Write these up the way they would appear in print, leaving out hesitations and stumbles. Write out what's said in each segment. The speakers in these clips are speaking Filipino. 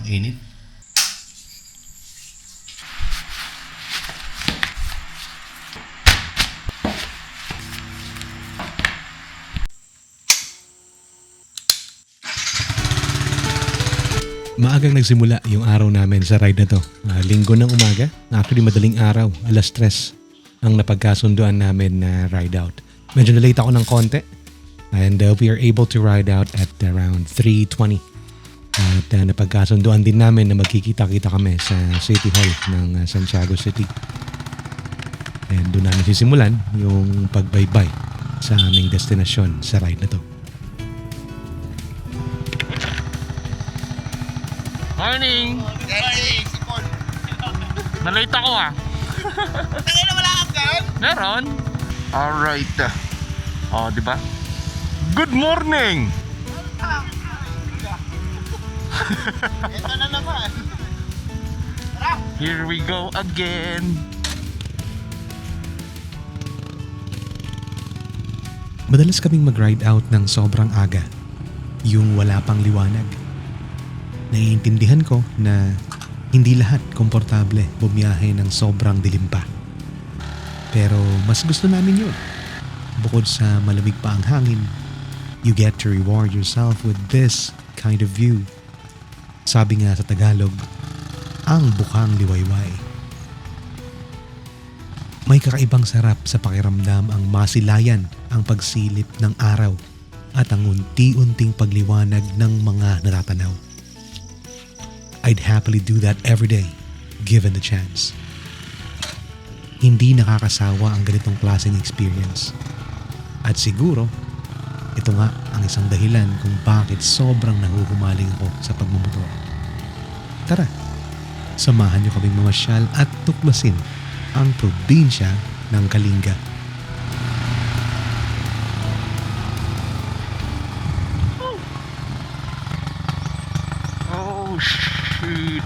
init. Maagang nagsimula yung araw namin sa ride na to. Linggo ng umaga, actually madaling araw, 3:00 ang napagkasunduan namin na ride out. Medyo na-late ako ng konti and we are able to ride out at around 3:20. At napagkasunduan din namin na magkikita-kita kami sa City Hall ng Santiago City. And doon namin sisimulan yung pagbaybay sa aming destinasyon sa ride na to. Morning! Morning, Sipon. Nalate ako ah. Tangin na wala kang gown? Meron. Alright. Di ba? Good morning! Ito na naman. Here we go again. Madalas kaming mag-ride out ng sobrang aga, yung wala pang liwanag. Naiintindihan ko na hindi lahat komportable bumiyahe ng sobrang dilim pa. Pero mas gusto namin yun. Bukod sa malamig pa ang hangin, you get to reward yourself with this kind of view. Sabi nga sa Tagalog, ang bukang liwayway. May kakaibang sarap sa pakiramdam ang masilayan ang pagsilip ng araw at ang unti-unting pagliwanag ng mga natatanaw. I'd happily do that every day, given the chance. Hindi nakakasawa ang ganitong klaseng experience. At siguro, ito nga ang isang dahilan kung bakit sobrang nahuhumaling ako sa pagmumotor. Tara, samahan niyo kaming mamasyal at tuklasin ang probinsya ng Kalinga. Oh shit.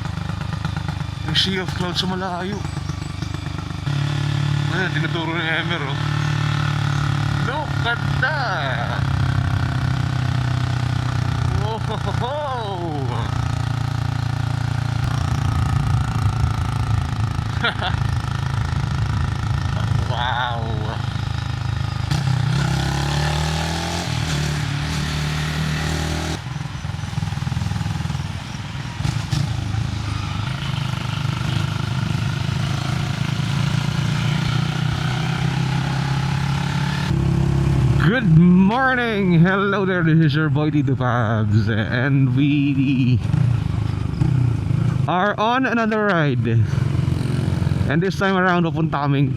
Yung sea of clouds sa malayo. Ayan, tinuturo ni Emer oh. Look at that! Oh ho ho ho! Wow! Good morning! Hello there, this is your boy Tito Pabs and we are on another ride. And this time around, pupunta kaming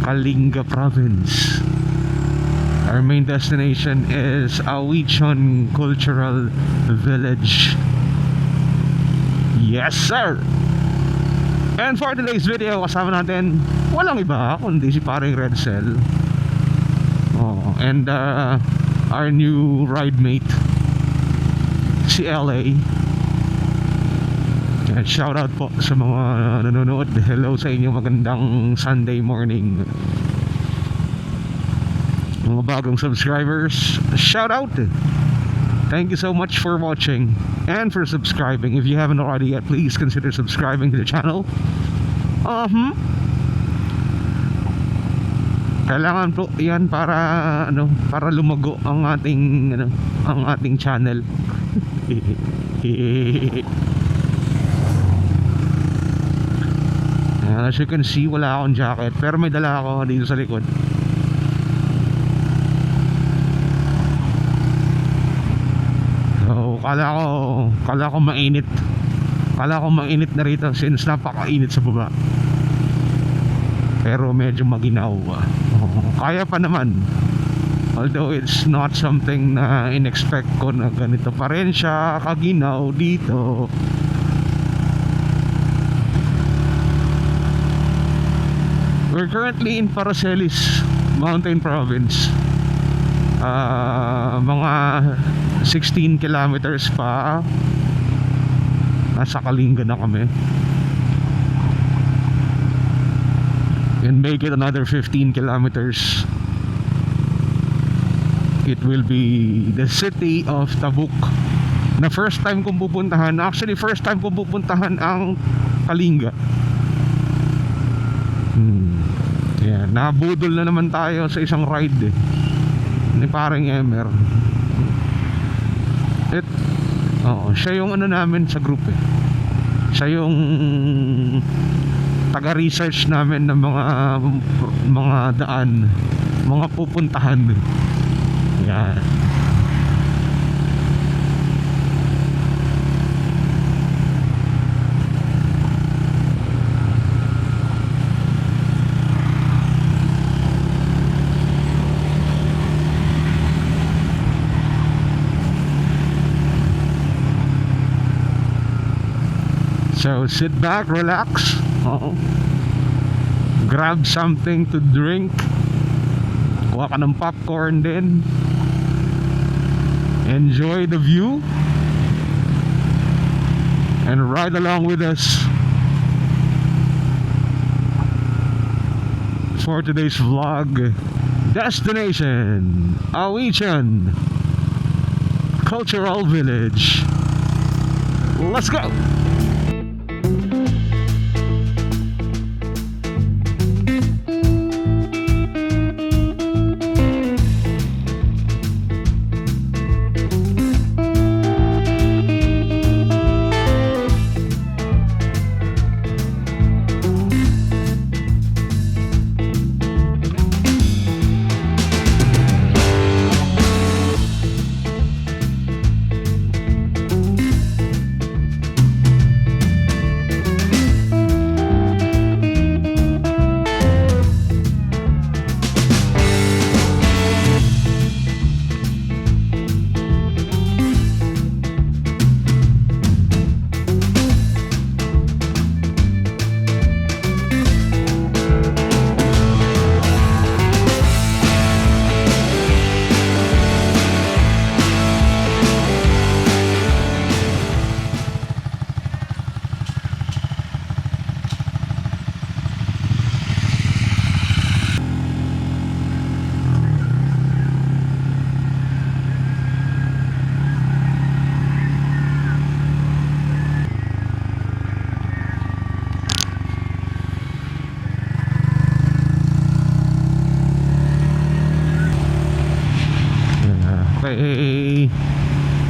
Kalinga Province. Our main destination is Awichon Cultural Village. Yes sir! And for today's video, kasama natin walang iba kundi si paring Red Cell. And our new ride mate, si LA. And shout out po sa mga nanonood. Hello sa inyo, magandang Sunday morning. Mga bagong subscribers, shout out. Thank you so much for watching and for subscribing. If you haven't already yet, please consider subscribing to the channel. Kailangan po 'yan para para lumago ang ating channel. As you can see, wala akong jacket pero may dala ako dito sa likod. So, kala ko mainit. Kala ko mainit na rito since napakainit sa baba. Pero medyo maginaw. Kaya pa naman. Although it's not something na in-expect ko na ganito pa rin siya kaginaw dito. We're currently in Paracelis Mountain Province. Mga 16 kilometers pa. Nasa Kalinga na kami. And make it another 15 kilometers, it will be the city of Tabuk. na first time kong pupuntahan. Actually, first time kong pupuntahan ang Kalinga. Yan, nabudol na naman tayo sa isang ride ni paring Emer. Siya yung ano namin sa group eh. Siya yung taga-research namin ng mga daan, mga pupuntahan. Yan. So sit back, relax. Grab something to drink. Kuha ka ng popcorn din. Enjoy the view. And ride along with us for today's vlog. Destination Awichan Cultural Village. Let's go! Okay,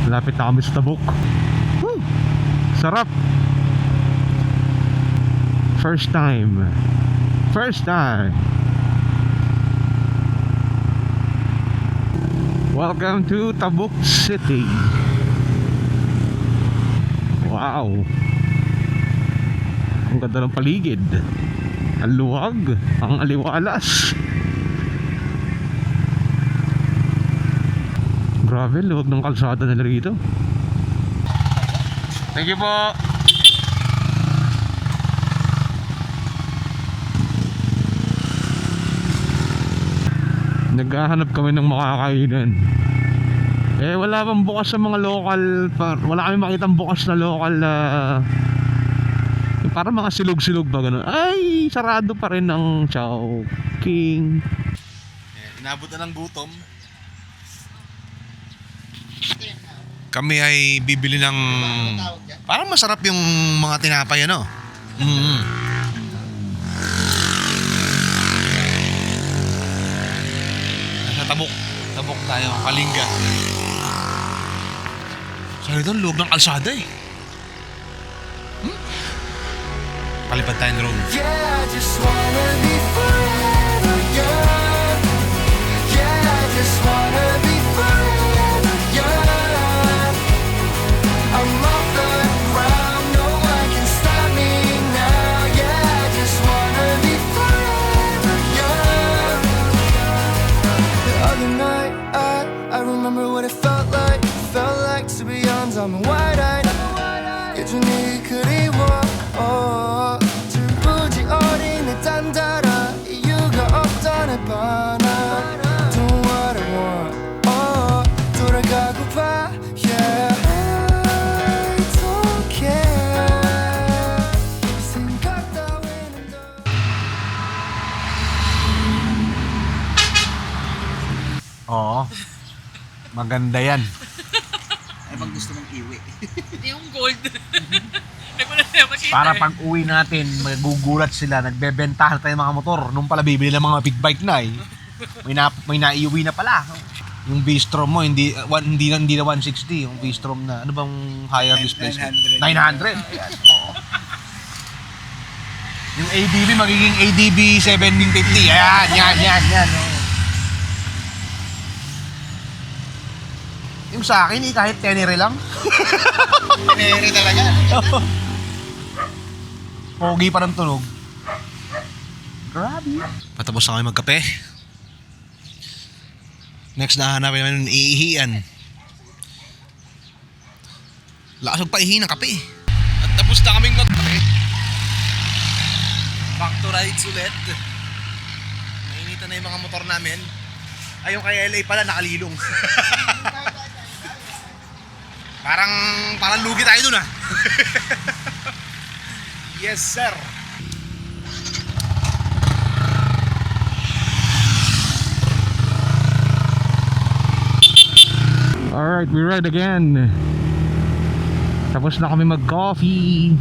lapit na kami sa Tabuk. Woo! Sarap. First time. Welcome to Tabuk City. Wow, ang ganda ng paligid. Ang luwag, ang aliwalas. Grabe, luwag ng kalsada nila rito. Thank you po. Naghahanap kami ng makakainan. Wala pang bukas sa mga local. Wala kami makitang bukas na local na para mga silog-silog ba gano'n. Ay, sarado pa rin ang Chowking. Inabot na ng gutom. Kami ay bibili ng parang masarap yung mga tinapay ano. Nasa Tabuk tayo, Kalinga. Sabi doon, luwag ng kalsada eh. Palipad tayong road. Yeah, I just wanna be forever young. Yeah, I just wanna be forever young. I'm off the ground, no one can stop me now. Yeah, I just wanna be forever young. The other night, I remember what it felt like. Felt like to be young, I'm wide-eyed. 예전이 그리워. 슬프지 어린 내 딴따라 이유가 없던 내 바나. Don't what I want. 돌아가고파. Yeah, I don't care. 생각 따위는 더. Oo. Maganda yan. Ay, pag gusto mong iwi. Hindi yung gold. May wala na makita Para eh. pag uwi natin, magugulat sila, nagbebentahan tayo ng mga motor. Nung pala bibili ng mga big bike na eh. May naiuwi na pala. Yung V-Strom mo, hindi na 160. Yung V-Strom na, ano bang higher displacement? 900. Ayan. Oo. Yung ADB, magiging ADB 750. Ayan, yan. Oh. Yung sa akin, kahit tenere lang. Pinere talaga. Pogi pa ng tunog. Grabe. Patapos na kami magkape. Next na hanapin namin yung iihian. Lakas magpaihi ng kape. At tapos na kaming magkape. Back to rides ulit. Nainitan na yung mga motor namin. Ayun kay LA pala nakalilong. Parang lugi tayo dun ah. Yes sir. Alright, we're right again. Tapos na kami mag-coffee.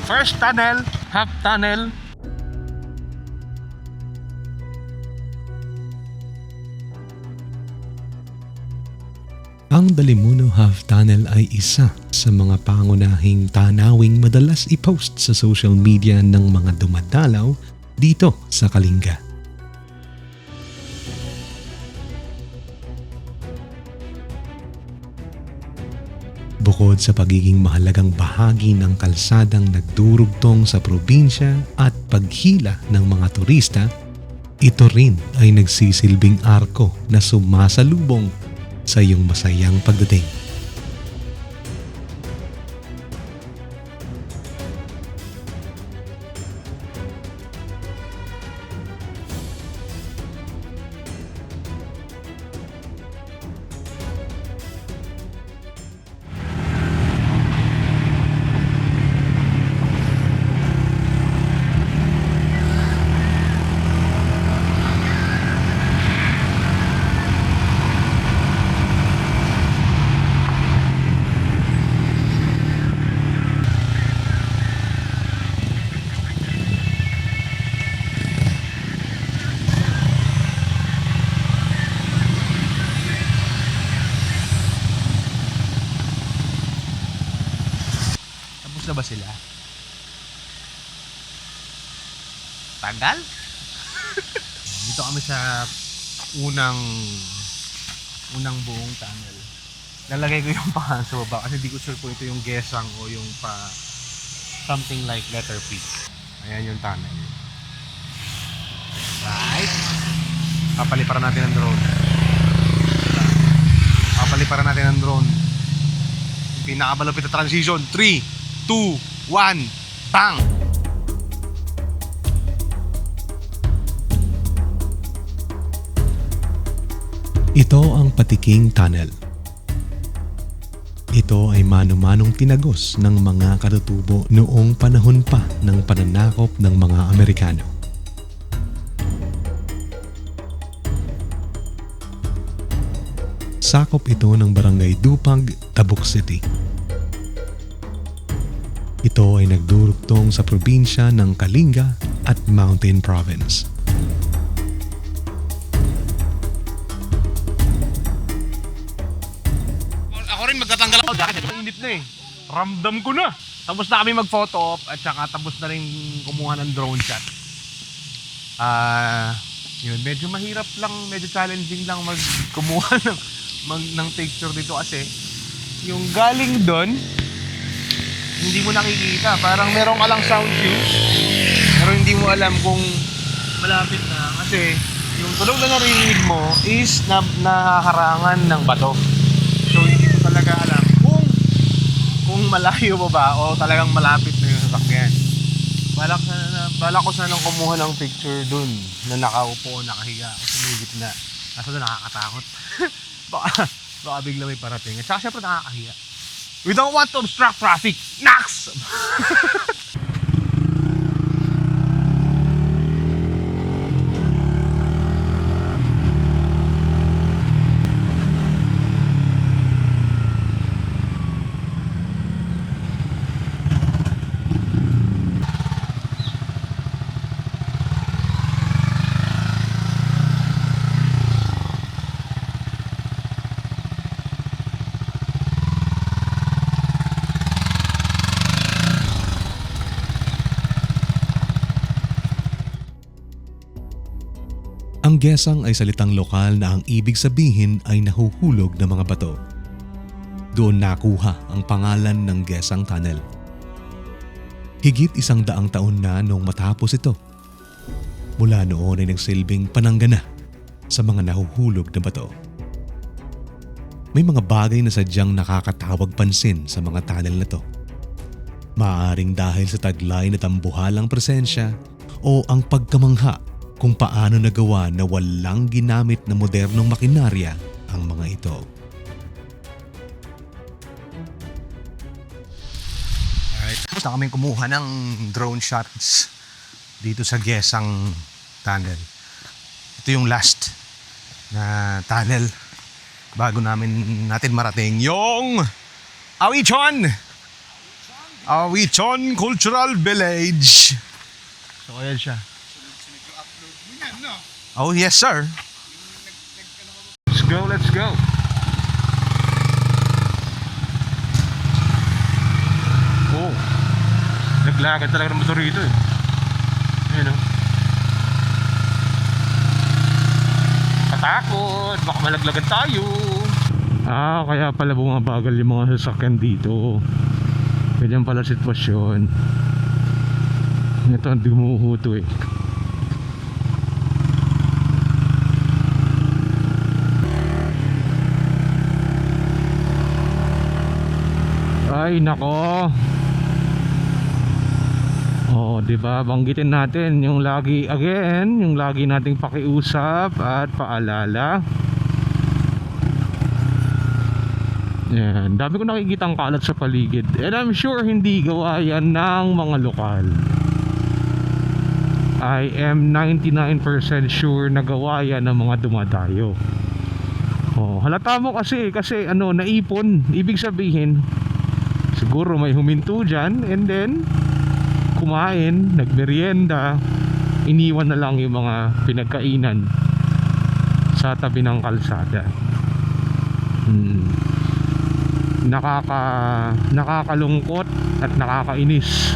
First tunnel, half tunnel. Ang Dalimuno Half Tunnel ay isa sa mga pangunahing tanawing madalas i-post sa social media ng mga dumadalaw dito sa Kalinga. Bukod sa pagiging mahalagang bahagi ng kalsadang nagdurugtong sa probinsya at paghila ng mga turista, ito rin ay nagsisilbing arko na sumasalubong sa iyong masayang pagdating. Tapos na ba sila? Tagal? Dito kami sa unang buong tunnel. Lalagay ko yung pangalan sa baba kasi di ko sure kung ito yung gesang o yung pa something like letter P. Ayan yung tunnel. Right. Papaliparan natin ang drone. Pinakamalupit na transition. 3, 2, 1, bang! Ito ang Patiking Tunnel. Ito ay mano-manong tinagos ng mga katutubo noong panahon pa ng pananakop ng mga Amerikano. Sakop ito ng Barangay Dupag, Tabuk City. Ito ay nagdurugtong sa probinsya ng Kalinga at Mountain Province. Ako rin magtatanggal ako dahil init na eh. Ramdam ko na. Tapos na kami mag-photo op at saka tapos na rin kumuha ng drone shot. Yun, medyo mahirap lang, medyo challenging lang kumuha ng picture dito kasi yung galing doon, hindi mo nakikita. Parang meron ka lang sound cues, pero hindi mo alam kung malapit na. Kasi yung tunog na narinig mo is nahaharangan ng bato. So hindi mo talaga alam kung malayo pa ba o talagang malapit na yung sasakyan. Balak ko sanang kumuha ng picture dun na nakaupo o nakahiga ako sa may gitna. Kaso doon nakakatakot. baka bigla may parating. At saka syempre nakakahiya. We don't want to obstruct traffic. Naks! Ang gesang ay salitang lokal na ang ibig sabihin ay nahuhulog na mga bato. Doon nakuha ang pangalan ng Gesang Tunnel. Higit 100 taon na nung matapos ito. Mula noon ay nagsilbing pananggana sa mga nahuhulog na bato. May mga bagay na sadyang nakakatawag pansin sa mga tunnel na to. Maaaring dahil sa taglay na tambuhalang presensya o ang pagkamangha kung paano nagawa na walang ginamit na modernong makinarya ang mga ito. Alright, gusto kami kumuha ng drone shots dito sa Gesang Tunnel. Ito yung last na tunnel bago natin marating yung Awichon Cultural Village. So ayan siya. Oh yes sir. Let's go. Oh, naglakad talaga ng motor rito eh. Ayun o. Katakot, baka malaglagan tayo. Kaya pala bumabagal yung mga sasakyan dito. Ganyan pala sitwasyon. Ito ang dumuhuto eh. Ay nako. Oh, 'di ba? Banggitin natin yung lagi nating pakiusap at paalala. Yan, dami ko nakikitang kalat sa paligid. And I'm sure hindi gawa yan ng mga lokal. I am 99% sure na gawa yan ng mga dumadayo. Oh, halata mo kasi naipon. Ibig sabihin siguro may huminto dyan and then kumain, nagmerienda, iniwan na lang yung mga pinagkainan sa tabi ng kalsada. Nakakalungkot at nakakainis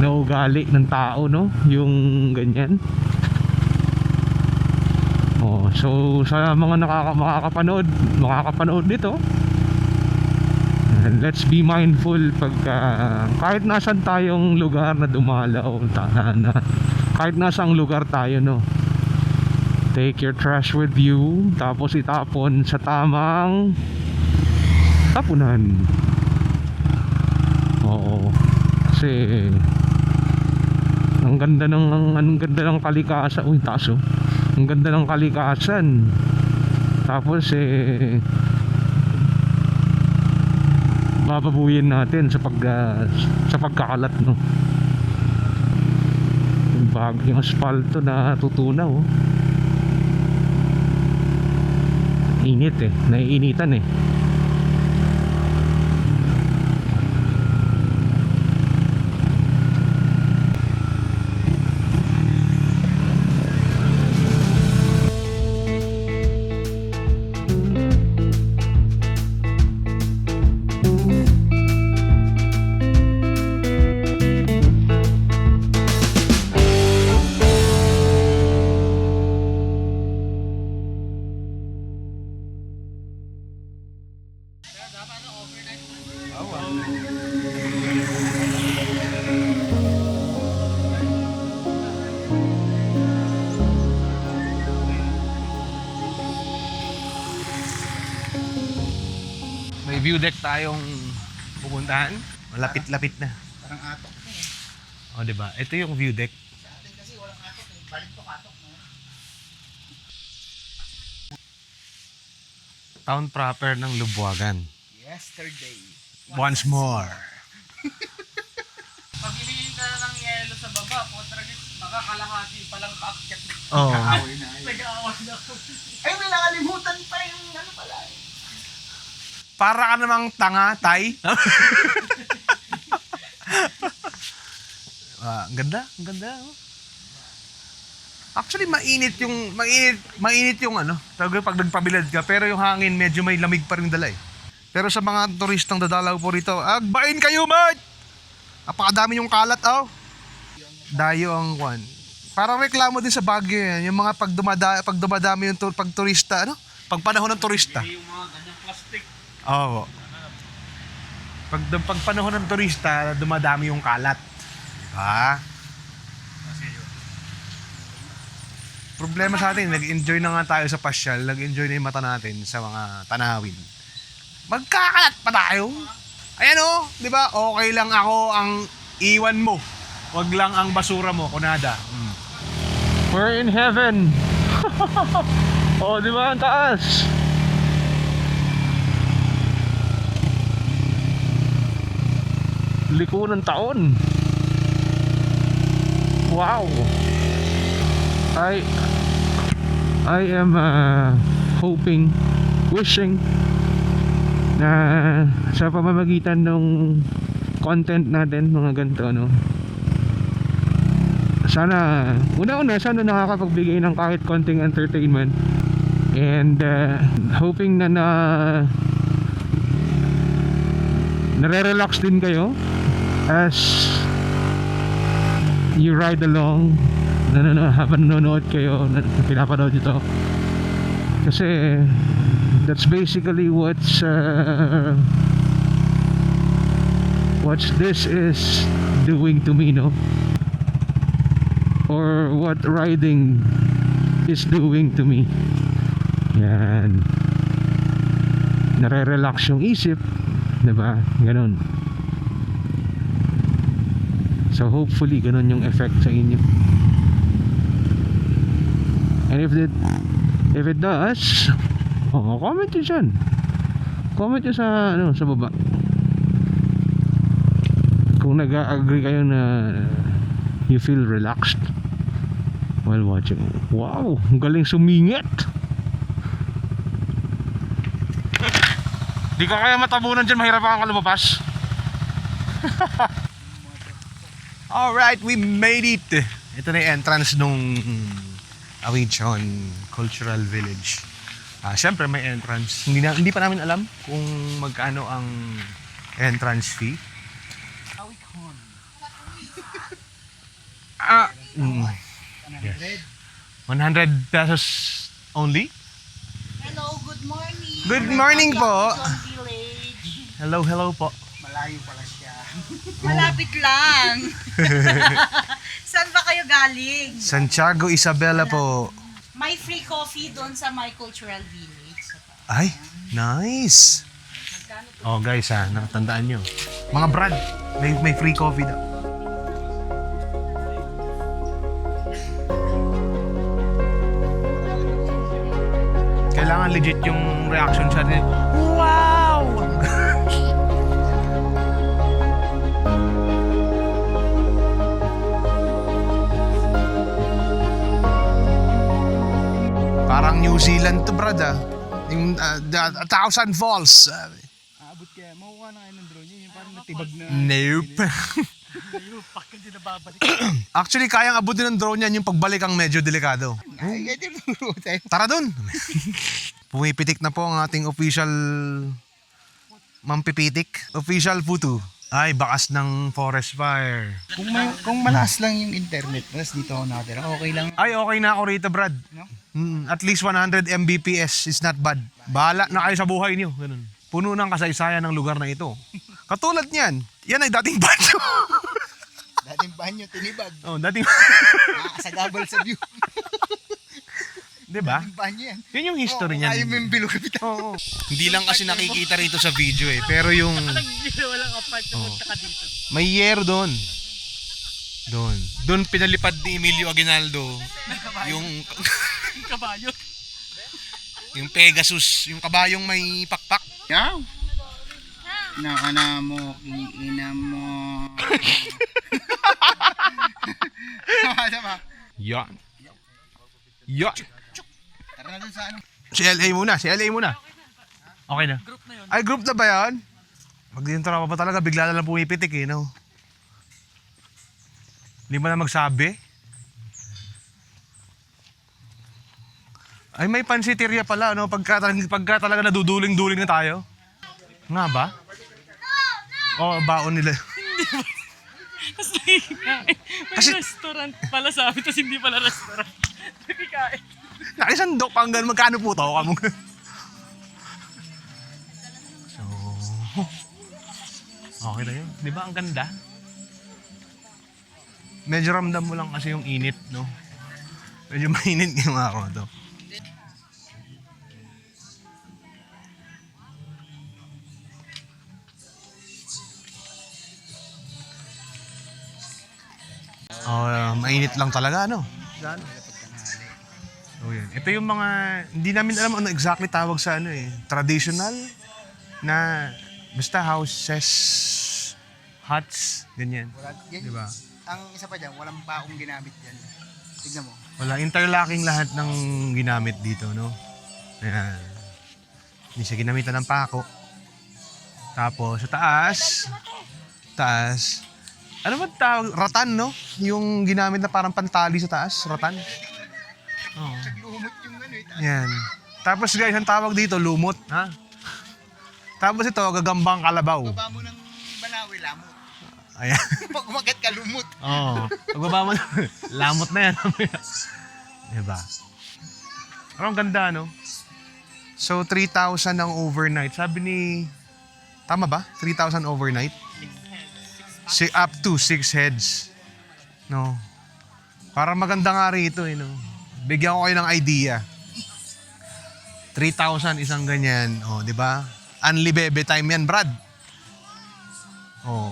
na ugali ng tao, no? Yung ganyan. So sa mga makakapanood nito, let's be mindful pagka kahit nasan tayong lugar na dumalaw, kahit nasang lugar tayo, no, take your trash with you, tapos itapon sa tamang tapunan. Oo, kasi ang ganda ng kalikasan. Uy, taas oh. Ang ganda ng kalikasan, tapos bababuyin natin sa pagkakalat, no. Yung asfalto na tutunaw, oh. Init eh, naiinitan eh. May view deck tayong pupuntahan. Malapit-lapit na. Parang atok. O, diba? Ito yung view deck. Kasi walang atok eh. Balik to katok. No? Town proper ng Lubuagan. Yesterday. Once more. Pag hilihin ka na ng yelo sa baba, potragis, makakalahati palang paakyat. Oo. Away na. Nag-aawas na. Ay, may nakalimutan pa yung ano pala eh. Para ka namang tanga, tay. Ang ganda, ang ganda. Oh. Actually, mainit yung ano, pag nagpabilad ka, pero yung hangin medyo may lamig pa rin dala eh. Pero sa mga turistang dadalaw po rito, agbain kayo, mate! Napakadami yung kalat, oh. Dayo ang kwan. Parang reklamo din sa Baguio yan, yung mga pag dumadami yung pag-turista, ano? Pag panahon ng turista. Yung mga ganyang plastic. Oo. Pag panahon ng turista, dumadami yung kalat. Diba? Problema sa atin, nag-enjoy na nga tayo sa pasyal, nag-enjoy na yung mata natin sa mga tanawin. Magkakalat pa tayo. Ayan o, di ba? Okay lang ako ang iwan mo. Wag lang ang basura mo, kunada. We're in heaven. Oh, di ba? Ang taas. Liko ng taon. Wow. I am hoping, wishing na sa pamamagitan ng content natin, mga ganito, no? Sana, una-una, sana nakakapagbigay ng kahit konting entertainment. And hoping na nare-relax din kayo as you ride along, habang nanonood kayo, pinapanood ito. Kasi that's basically what this is doing to me, no? Or what riding is doing to me. Yan. Nare-relax yung isip, diba? Ganon. So hopefully ganon yung effect sa inyo. And if it does, comment nyo dyan. Comment nyo sa sa baba. Kung nag-agree kayo na you feel relaxed while watching. Wow, ang galing sumingit. Di ka kaya matabunan dyan, mahirapan ka lumabas. Alright, we made it. Ito na yung entrance nung Awichon Cultural Village. Siyempre may entrance. Hindi pa namin alam kung magkano ang entrance fee. Yes. 100 pesos only? Hello, good morning. Good morning po. Quezon Village. Hello po. Malayo pala siya. Malapit lang. Saan ba kayo galing? Santiago Isabela po. May free coffee doon sa My Cultural Village. Ay, nice. Oh guys nakatandaan nyo. Mga brand, may free coffee daw. Kailangan legit yung reaction sa atin. Wow! Parang New Zealand to, brad, Yung 1,000 falls. Aabot kaya. Makuha na kayo ng drone niya. Yung parang natibag na. Nope. Bakit hindi na babalik? Actually, kayang abutin ng drone yan yung pagbalik ang medyo delikado. Ay, ganyan luro tayo. Tara dun! Pumipitik na po ang ating official mampipitik. Official puto. Ay, bakas ng forest fire. Kung malakas lang yung internet, tapos dito ako nakatira, okay lang. Ay, okay na ako rito, Brad. No? At least 100 Mbps is not bad. Bahala na kayo sa buhay niyo. Ganun. Puno ng kasaysayan ng lugar na ito. Katulad niyan, yan ay dating banyo. Dati Dating banyo, tinibag. Oh, dating Nakakasagabal sa view. 'di ba? Dating banyo yan. Yun yung history niyan. Ayaw mo yung bilog kapitan. Oo. Hindi lang kasi nakikita rito sa video eh, pero yung Walang apart na punta ka dito. may year doon. Doon pinalipad ni Emilio Aguinaldo yung Kabayo. yung Pegasus, yung kabayong may pakpak. Yaw. Nakana mo, ina mo. Sama. Yan. Yan. Tara na dun sa ano. Si LA muna. Okay na. Group na yun. Ay, group na ba yan? Magdintra pa talaga, bigla na lang pumipitik eh, no? Hindi mo na magsabi? Ay, may pansiteria pala, no? Pagka talaga naduduling-duling na tayo. Nga ba? Oo, baon nila. May restaurant pala sa amin, tapos hindi pala restaurant. Nakikain. Nakisandok pang ganun, magkano po to? So, okay na yun. Di ba ang ganda? Medyo ramdam mo lang kasi yung init, no? Medyo mainit yung araw to. Mainit lang talaga, no? So, yun. Ito yung mga, hindi namin alam ano exactly tawag sa ano eh. Traditional na, basta houses, huts, ganyan. Yan, Diba? Ang isa pa dyan, walang baong ginamit dyan. Tignan mo. Wala, interlocking lahat ng ginamit dito, no? Ayan. Hindi siya ginamitan ng pako. Tapos, sa taas, ano ba tawag? Ratan, no? Yung ginamit na parang pantali sa taas, ratan. Oo. Lumot yung ano eh. Yan. Tapos guys, ang tawag dito, lumot. Ha? Tapos ito, gagambang kalabaw. Baba mo ng Banawi, lamot. Ayan. Pag umagat ka, lumot. Oo. Pagbaba mo na, lamot na yan. Diba? Pero ang ganda, no? So, 3,000 ang overnight. Sabi ni... Tama ba? 3,000 overnight? Up to 6 heads. No? Para maganda nga rito, eh, no? Bigyan ko kayo ng idea. 3,000 isang ganyan. Oh, di ba? Unli bebe time yan, Brad. Oh.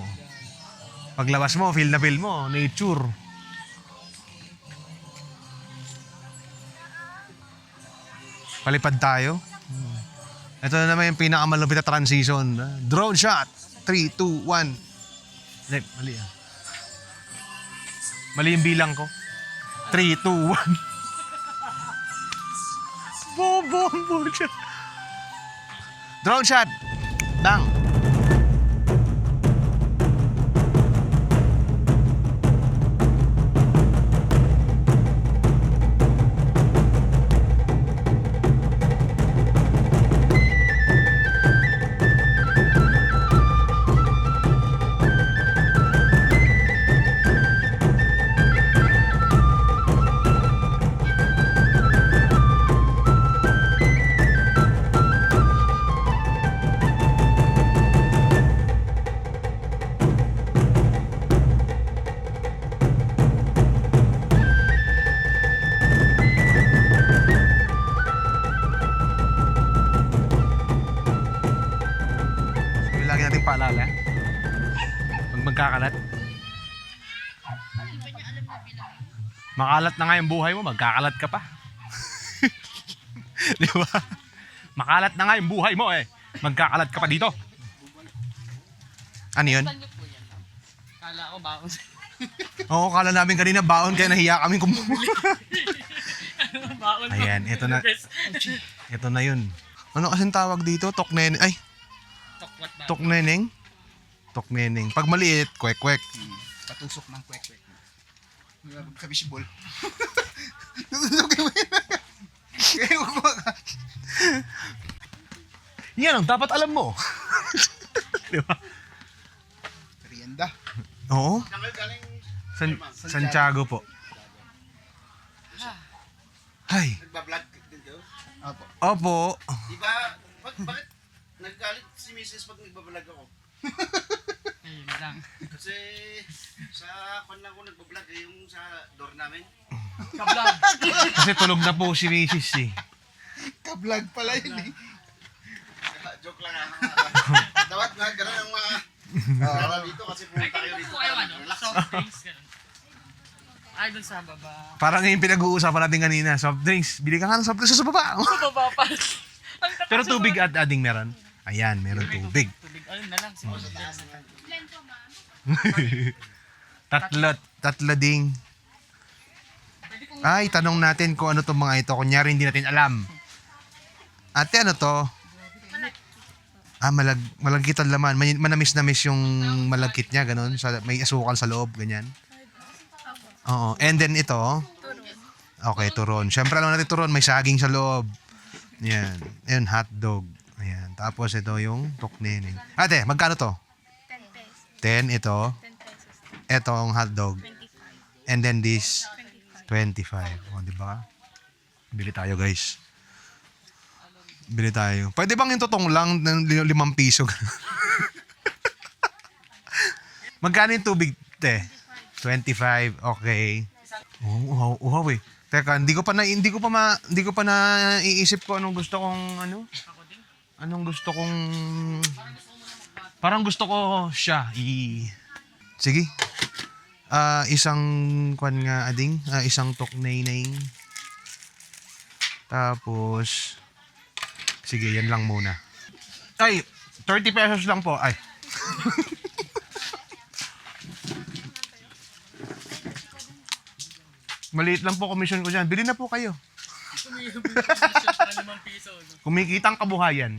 Paglabas mo, feel na feel mo. Nature. Palipad tayo. Ito na naman yung pinakamalupit na transition. Drone shot. 3, 2, 1. Mali ah. Mali yung bilang ko. 3, 2, 1. Bobo siya. Drone shot. Bang. Lagi natin paalala. Pag magkakalat. Makalat na nga yung buhay mo, magkakalat ka pa. Di ba? Makalat na nga yung buhay mo eh. Magkakalat ka pa dito. Ano yun? Kala ko baon. Oo, kala namin kanina baon kaya nahiya kami kumuha. Baon. Ayan, ito na. Ito na yun. Ano kasing tawag dito? Tokneneng. Ay, Tokwat ba? tokneneng. Tokneneng. Pag maliit, kwek-kwek. Patusok ng kwek-kwek. Sa baseball. Tutusukin mo yun. Kaya ka. Yan ang dapat alam mo. Di ba? Merienda. Oo. Santiago po. Hay. Nagbablog dito? Opo. Opo. Diba, bakit naggalit si Mrs. pag nagbablog ako? Ayun lang. Kasi sa kwan lang ako nagbablog yung sa door namin. Kablag. Kasi tulog na po si Mrs. eh. Ka-vlog pala yun eh. Joke lang ako. Dapat nga gano'n ang mga gano'n dito kasi pumunta kayo dito. Kung kayo ano, Relax. soft drinks ganun. Ay, dun sa baba. Parang yung pinag-uusapan natin kanina, soft drinks. Bili ka nga ng soft drinks sa baba. Sa baba pa. Ang taas Pero sa tubig baba. at ading meron. Ayan, meron tubig. Tubig. Ayun na lang. Siguro. Tatlo ding. Ay, tanong natin kung ano to mga ito. Kunyari hindi natin alam. Ate, ano to? Malagkit ang laman. Manamis-namis yung malagkit niya, ganun. May asukal sa loob, ganyan. Oo. And then ito. Okay, turon. Siyempre alam natin turon, may saging sa loob. Yan. Ayan, hotdog. Ayan. Tapos ito yung tukneneng. Ate, magkano to? 10 ito. 10 pesos. Ito ang hotdog. 25. And then this 25. O, di ba? Bili tayo, guys. Bili tayo. Pwede bang yung totong lang ng 5 piso? Magkano yung tubig, te? 25. Okay. Oh, uhaw eh. Teka, hindi ko pa naiisip ko anong gusto kong Anong gusto kong parang gusto ko siya Sige. Isang kwan nga ading, isang tokneneng. Tapos sige, yan lang muna. Ay, 30 pesos lang po. Ay. Maliit lang po commission ko dyan. Bili na po kayo. Kumikita ang kabuhayan.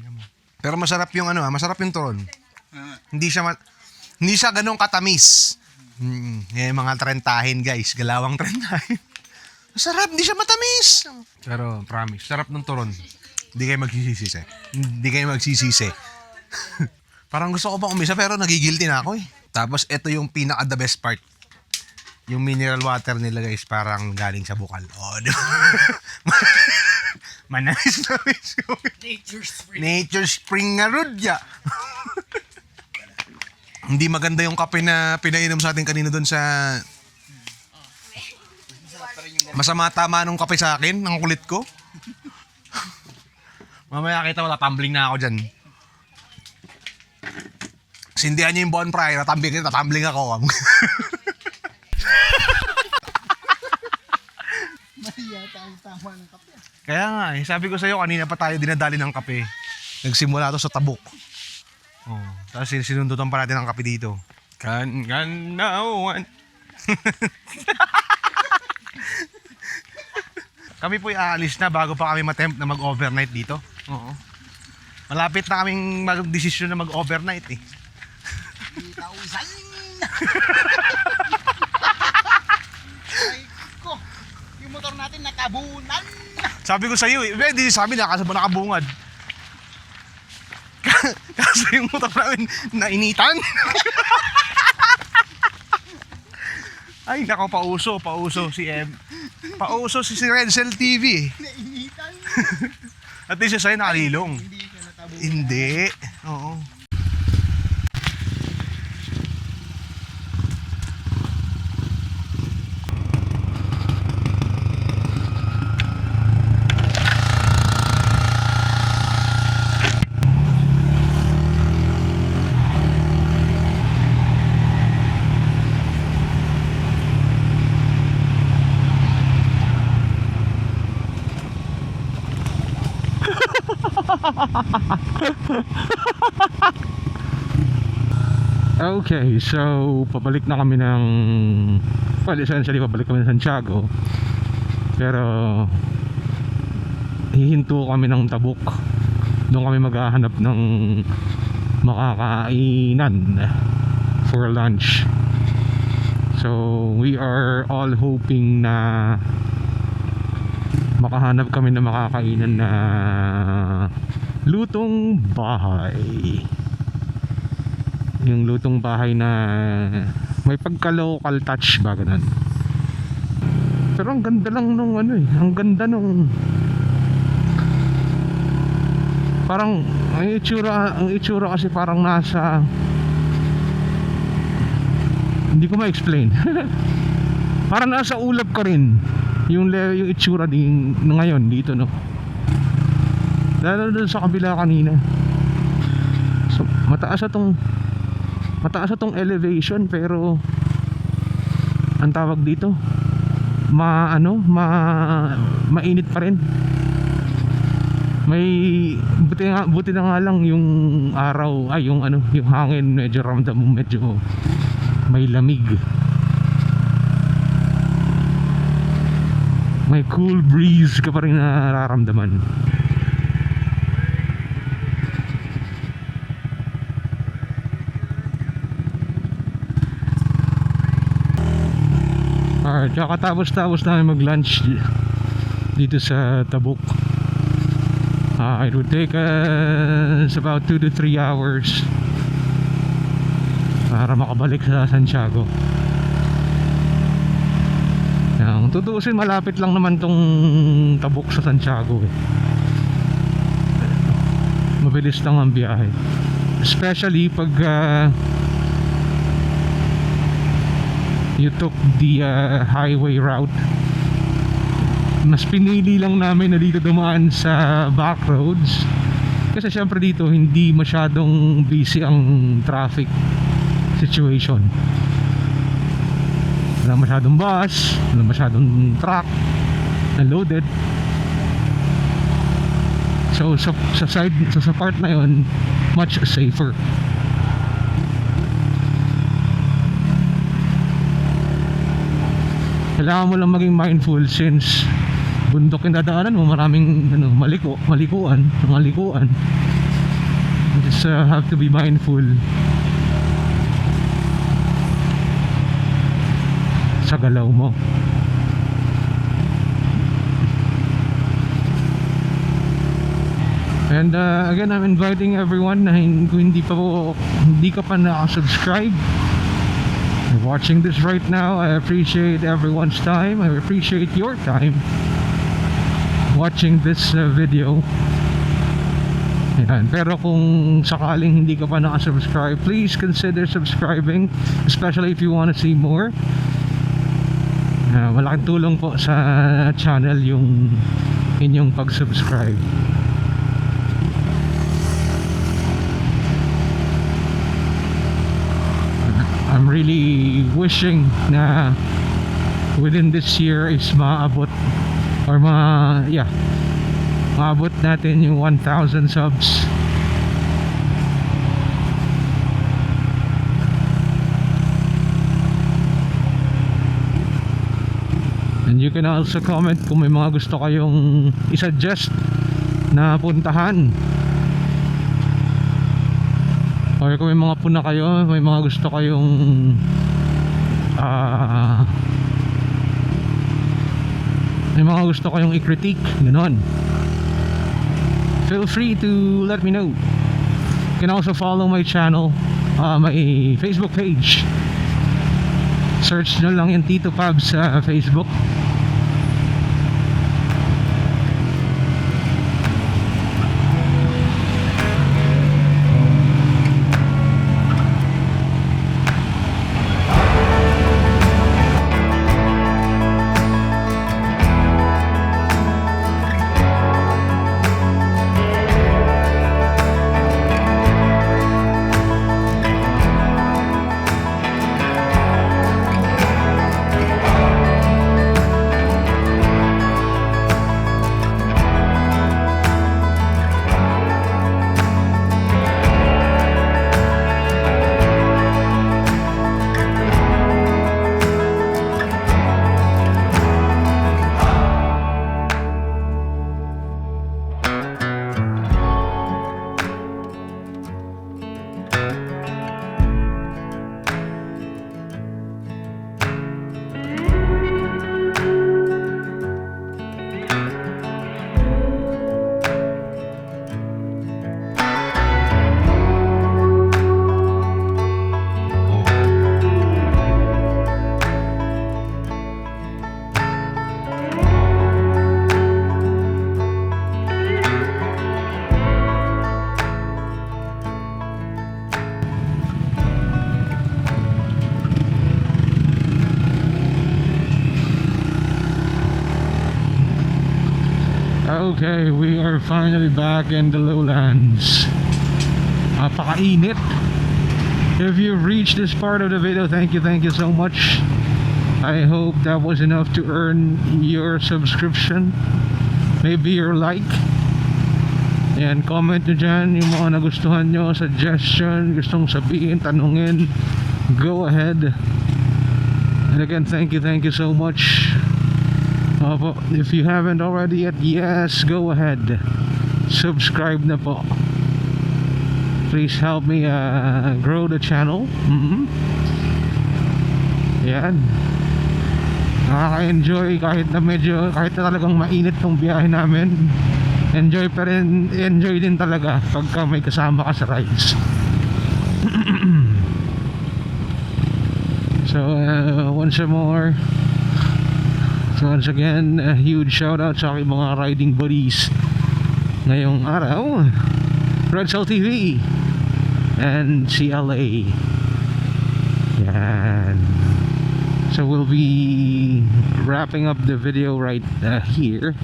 Pero masarap yung masarap yung turon. Hindi siya ganun katamis. Yung mga trentahin, guys. Galawang trentahin. Masarap, hindi siya matamis. Pero promise, sarap ng turon. Hindi kayo magsisisi. Parang gusto ko pa umisa pero nagigilty na ako eh. Tapos ito yung pinaka the best part. Yung mineral water nila, guys, parang galing sa bukal. Oh, di ba? Manamis. Nature spring nga rudya. Hindi maganda yung kape na pinainom sa atin kanina doon sa... Masama tama nung kape sa akin, ang kulit ko. Mamaya kita wala, tumbling na ako dyan. Sindihan niyo yung bonfire, tatambling ako. Yata ang tama ng kape. Kaya nga sabi ko sa'yo, kanina pa tayo dinadali ng kape. Nagsimula to sa tabuk. Oh, tapos sinundutan pa natin ang kape dito. Kanawan. Kami po'y aalis na bago pa kami matempt na mag-overnight dito. Oo. Malapit na kaming mag-desisyon na mag-overnight eh. Yung motor natin nakabunan. Sabi ko sa'yo eh, hindi sa amin nakabungad. Kasi yung motor namin nainitan. Ay nako, pauso si M. Pauso si Redsel TV. Nainitan. At least siya sa'yo nakalilong. Hindi ka natabunan. Hindi. Oo. Okay, so pabalik na kami ng essentially pabalik kami ng Santiago. Pero hihinto kami ng Tabuk. Doon kami maghahanap ng makakainan for lunch. So we are all hoping na makahanap kami ng makakainan na lutong bahay. Yung lutong bahay na may pagka-local touch ba, ganun. Pero ang ganda lang nung ang ganda nung parang ang itsura kasi parang nasa Hindi ko ma-explain. Parang nasa ulap ka rin yung itsura din ngayon dito, no? Lalo doon sa kabila kanina. So, mataas atong elevation, pero ang tawag dito, mainit pa rin. May buti na nga lang yung araw, yung hangin, medyo ramdam mo, medyo may lamig. May cool breeze ka pa rin nararamdaman. Alright, kakatapos namin mag-lunch dito sa Tabuk. It would take us about 2 to 3 hours para makabalik sa Santiago. Ang tutuusin, malapit lang naman tong Tabuk sa Santiago eh. Mabilis lang ang biyahe, especially pag you took the highway route. Mas pinili lang namin na dito dumaan sa back roads kasi syempre dito hindi masyadong busy ang traffic situation. Wala masyadong bus, wala masyadong truck na loaded. So sa part na yon, much safer. Kailangan mo lang maging mindful since bundok yung dadaanan mo, maraming malikuan. You just have to be mindful sa galaw mo. And again, I'm inviting everyone na kung hindi ka pa nakasubscribe, watching this right now, I appreciate everyone's time. I appreciate your time watching this video. Ayan. Pero kung sakaling hindi ka pa nakasubscribe, please consider subscribing, especially if you want to see more. Malaking tulong po sa channel yung inyong pag-subscribe. I'm really wishing na within this year is maabot or maabot natin yung 1,000 subs. And you can also comment kung may mga gusto kayong i-suggest na puntahan, or kung may mga puna kayo, may mga gusto kayong may mga gusto kayong i-critique, ganon. Feel free to let me know. You can also follow my channel, my Facebook page. Search nyo lang yung Tito Pabs sa Facebook. Okay, we are finally back in the lowlands. Napakainit. If you've reached this part of the video, thank you so much. I hope that was enough to earn your subscription, maybe your like. And comment nyo dyan yung mga nagustuhan nyo, suggestion, gustong sabihin, tanungin. Go ahead. And again, thank you so much. If you haven't already yet, yes, go ahead. Subscribe na po. Please help me grow the channel. Yan. Nakaka-enjoy kahit na talagang mainit tong biyahe namin. Enjoy din talaga pagka may kasama ka sa rides. So once again, a huge shout out sa aking mga riding buddies ngayong araw, Redsol TV and CLA. Yan. So we'll be wrapping up the video right here.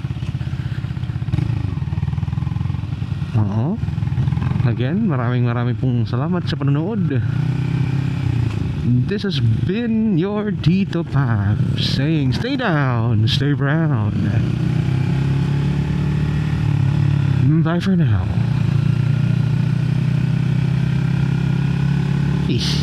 Again, maraming pong salamat sa panonood. This has been your Tito Pap saying stay down, stay brown. Bye for now. Peace.